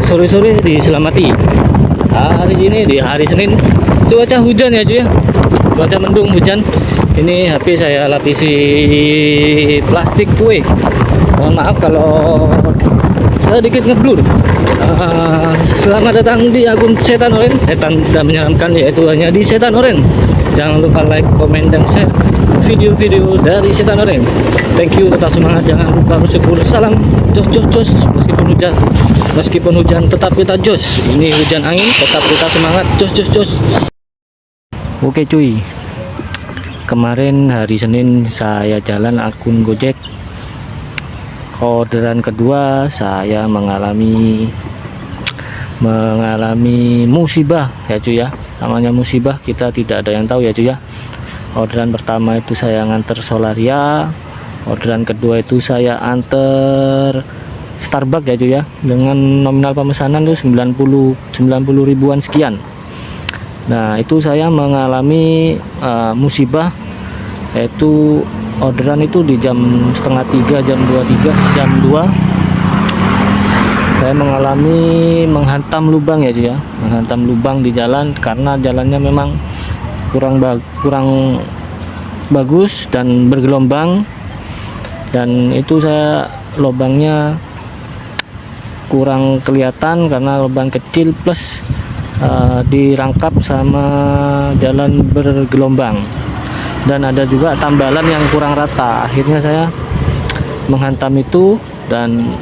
sore-sore diselamati. Hari ini di hari Senin cuaca hujan ya cuy ya, cuaca mendung hujan. Ini HP saya lapisi plastik kue. Mohon maaf kalau sedikit ngeblur. Selamat datang di akun Setan Oren. Setan tidak menyeramkan, yaitu hanya di Setan Oren. Jangan lupa like, komen, dan share video-video dari Setan Oren. Thank you, tetap semangat, jangan lupa bersyukur. Salam jos jos jos. Meskipun hujan tetap kita jos. Ini hujan angin, tetap kita semangat, jos jos jos. Oke cuy, kemarin hari Senin saya jalan akun Gojek. Orderan kedua saya mengalami musibah ya cuy ya. Namanya musibah, kita tidak ada yang tahu ya cuy ya. Orderan pertama itu saya nganter Solaria, orderan kedua itu saya anter Starbucks ya cuy ya, dengan nominal pemesanan itu 90 ribuan sekian. Nah itu saya mengalami musibah, yaitu orderan itu di jam setengah 3, jam 2 saya mengalami menghantam lubang ya cuy ya, menghantam lubang di jalan karena jalannya memang kurang bagus dan bergelombang, dan itu saya lubangnya kurang kelihatan karena lubang kecil plus dirangkap sama jalan bergelombang, dan ada juga tambalan yang kurang rata. Akhirnya saya menghantam itu dan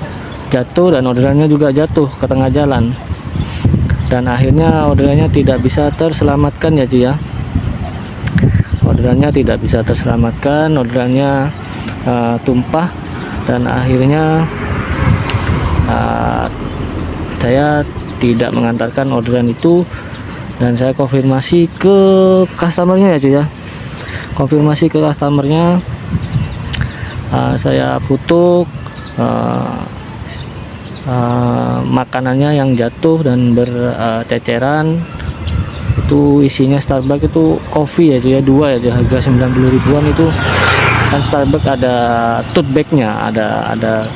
jatuh, dan orderannya juga jatuh ke tengah jalan, dan akhirnya orderannya tidak bisa terselamatkan ya cuy ya. Orderannya tidak bisa terselamatkan, orderannya tumpah, dan akhirnya saya tidak mengantarkan orderan itu, dan saya konfirmasi ke customernya ya cuy ya. Konfirmasi ke customernya, saya foto makanannya yang jatuh dan berceceran. Itu isinya Starbucks itu kopi ya cuy ya, 2 ya cuy, harga 90 ribuan. Itu kan Starbucks ada tote bagnya, ada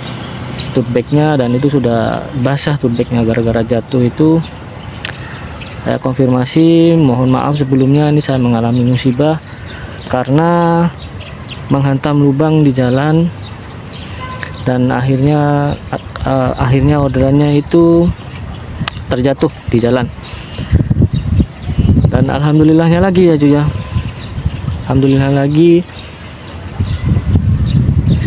tote bagnya, dan itu sudah basah tote bagnya gara-gara jatuh. Itu saya konfirmasi, mohon maaf sebelumnya, ini saya mengalami musibah karena menghantam lubang di jalan, dan akhirnya orderannya itu terjatuh di jalan. Dan alhamdulillahnya lagi ya cuy ya, alhamdulillah lagi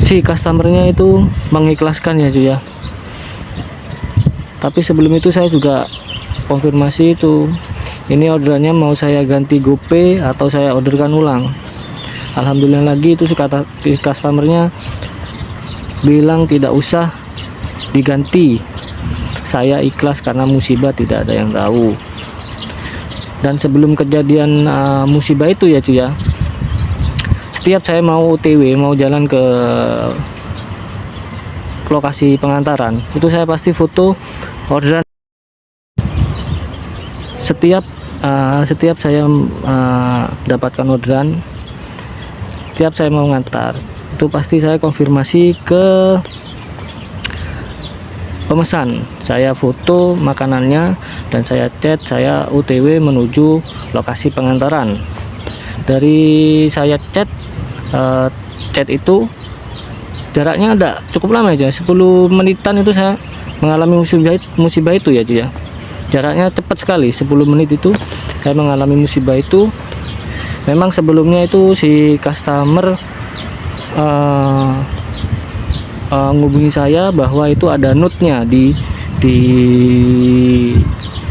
si customernya itu mengikhlaskan ya cuy ya. Tapi sebelum itu saya juga konfirmasi itu, ini orderannya mau saya ganti GoPay atau saya orderkan ulang. Alhamdulillah lagi itu si customernya bilang tidak usah diganti, saya ikhlas karena musibah tidak ada yang tahu. Dan sebelum kejadian musibah itu ya cuy ya, setiap saya mau OTW, mau jalan ke lokasi pengantaran, itu saya pasti foto orderan. Setiap saya dapatkan orderan, setiap saya mau ngantar, itu pasti saya konfirmasi ke pemesan, saya foto makanannya, dan saya chat, saya OTW menuju lokasi pengantaran. Dari saya chat itu jaraknya ada cukup lama aja, 10 menitan itu saya mengalami musibah itu ya cuy ya. Jaraknya cepat sekali, 10 menit itu saya mengalami musibah itu. Memang sebelumnya itu si customer ngubungi saya bahwa itu ada note-nya di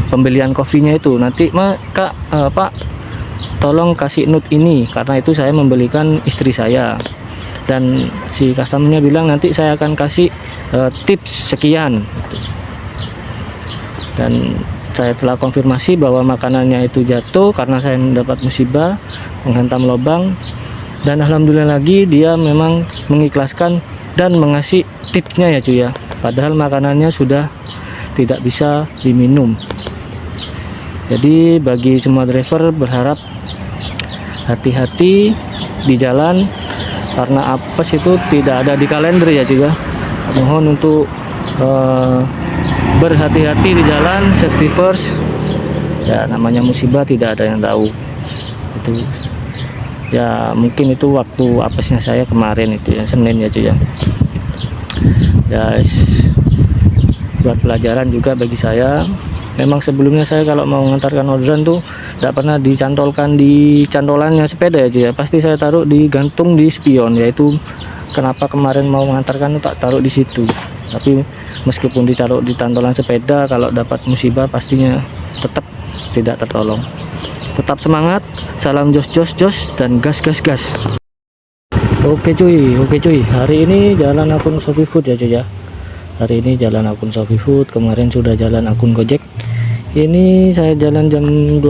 pembelian kopinya itu. Nanti Kak, Pak, tolong kasih note ini, karena itu saya membelikan istri saya. Dan si customernya bilang nanti saya akan kasih tips sekian. Dan saya telah konfirmasi bahwa makanannya itu jatuh karena saya mendapat musibah menghantam lubang, dan alhamdulillah lagi dia memang mengikhlaskan dan mengasih tipsnya ya cuy ya, padahal makanannya sudah tidak bisa diminum. Jadi bagi semua driver berharap hati-hati di jalan, karena apes itu tidak ada di kalender ya cuy ya. Mohon untuk eh, berhati-hati di jalan, safety first. Ya namanya musibah tidak ada yang tahu. Itu ya mungkin itu waktu apesnya saya kemarin itu ya, Senin ya cuy ya. Ya buat pelajaran juga bagi saya. Memang sebelumnya saya kalau mau mengantarkan orderan tuh tidak pernah dicantolkan di cantolannya sepeda ya cuy ya. Pasti saya taruh digantung di spion, yaitu kenapa kemarin mau mengantarkan tak taruh di situ. Tapi meskipun ditaruh di cantolan sepeda, kalau dapat musibah pastinya tetap tidak tertolong. Tetap semangat, salam jos jos jos dan gas gas gas. Oke cuy, hari ini jalan akun Shopee Food ya cuy ya. Hari ini jalan akun Shopee Food, kemarin sudah jalan akun Gojek. Ini saya jalan jam 12,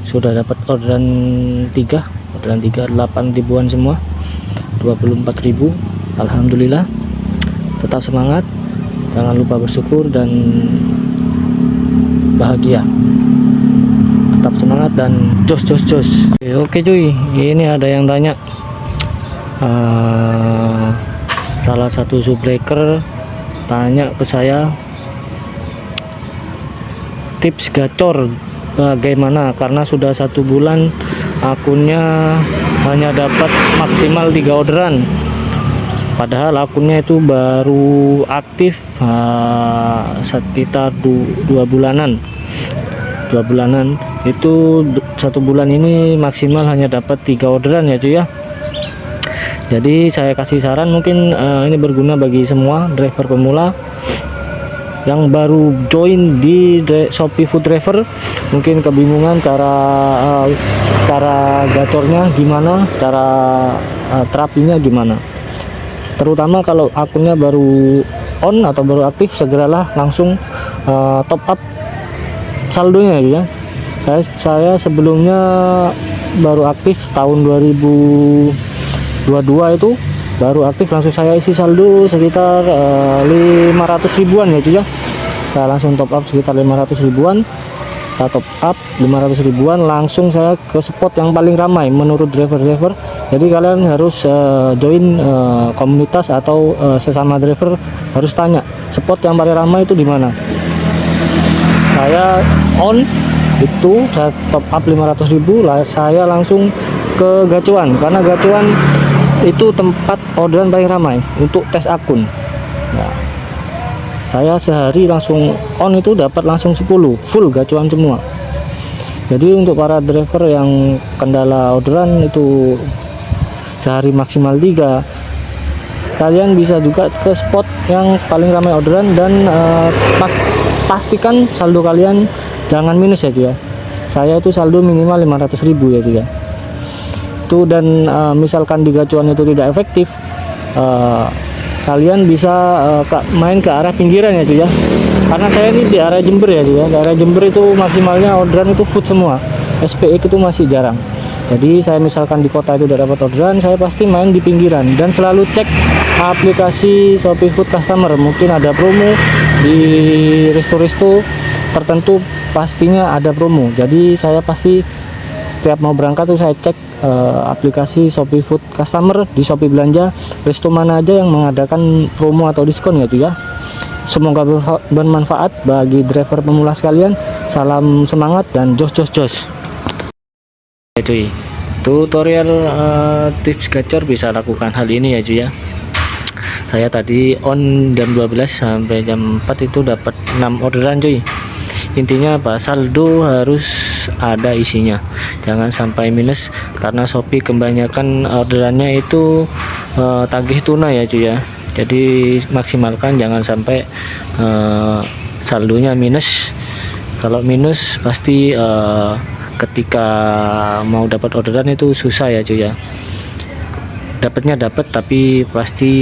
sudah dapat orderan 3 8 ribuan semua, 24.000. Alhamdulillah. Tetap semangat, jangan lupa bersyukur dan bahagia. Tetap semangat dan jos jos jos. Oke cuy, ini ada yang tanya, salah satu subbreaker tanya ke saya tips gacor bagaimana, karena sudah 1 bulan akunnya hanya dapat maksimal 3 orderan, padahal akunnya itu baru aktif sekitar 2 bulanan. 2 bulanan itu 1 bulan ini maksimal hanya dapat 3 orderan ya cuy ya. Jadi saya kasih saran, mungkin ini berguna bagi semua driver pemula yang baru join di Shopee Food Driver, mungkin kebingungan cara gacornya gimana, cara terapinya gimana. Terutama kalau akunnya baru on atau baru aktif, segeralah langsung top up saldonya ya. Saya sebelumnya baru aktif tahun 2022 itu baru aktif, langsung saya isi saldo sekitar 500 ribuan ya cuy ya. Saya langsung top up sekitar 500 ribuan, saya top up 500 ribuan, langsung saya ke spot yang paling ramai menurut driver-driver. Jadi kalian harus join komunitas atau sesama driver, harus tanya spot yang paling ramai itu di mana. Saya on itu, saya top up 500 ribu, saya langsung ke Gacuan, karena Gacuan itu tempat orderan paling ramai untuk tes akun. Nah, saya sehari langsung on itu dapat langsung 10 full Gacuan semua. Jadi untuk para driver yang kendala orderan itu sehari maksimal 3, kalian bisa juga ke spot yang paling ramai orderan dan pastikan saldo kalian jangan minus ya cuy ya. Saya itu saldo minimal 500 ribu ya cuy ya. Itu dan misalkan di Gacuan itu tidak efektif, kalian bisa main ke arah pinggiran ya cuy ya. Karena saya ini di area Jember ya cuy ya. Di area Jember itu maksimalnya orderan itu food semua, SPX itu masih jarang. Jadi saya misalkan di kota itu tidak dapat orderan, saya pasti main di pinggiran dan selalu cek aplikasi Shopee Food Customer. Mungkin ada promo di resto-resto tertentu, pastinya ada promo. Jadi saya pasti setiap mau berangkat tuh saya cek aplikasi Shopee Food Customer di Shopee Belanja, resto mana aja yang mengadakan promo atau diskon ya tuh ya. Semoga bermanfaat bagi driver pemula sekalian. Salam semangat dan jos jos jos. Cuy, tutorial tips gacor bisa lakukan hal ini ya cuy ya. Saya tadi on jam 12 sampai jam 4 itu dapat 6 orderan cuy. Intinya apa, saldo harus ada isinya, jangan sampai minus, karena Shopee kebanyakan orderannya itu tagih tunai ya cuy ya. Jadi maksimalkan jangan sampai saldonya minus. Kalau minus pasti ketika mau dapat orderan itu susah ya cuy ya. Dapatnya dapat, tapi pasti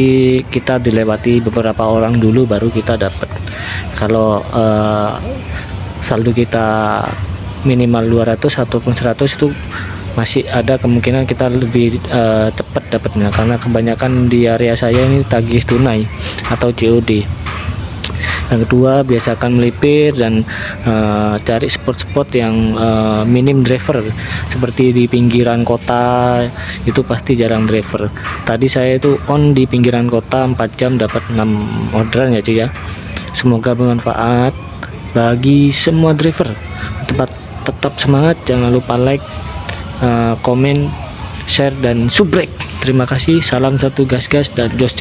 kita dilewati beberapa orang dulu baru kita dapat. Kalau saldo kita minimal 200 ataupun 100 itu masih ada kemungkinan kita lebih cepat dapatnya, karena kebanyakan di area saya ini tagih tunai atau COD. Yang kedua, biasakan melipir dan cari spot-spot yang minim driver, seperti di pinggiran kota itu pasti jarang driver. Tadi saya itu on di pinggiran kota 4 jam dapat 6 orderan ya cuy ya. Semoga bermanfaat bagi semua driver. Tetap semangat, jangan lupa like, komen, share, dan subrek. Terima kasih, salam satu gas dan jos.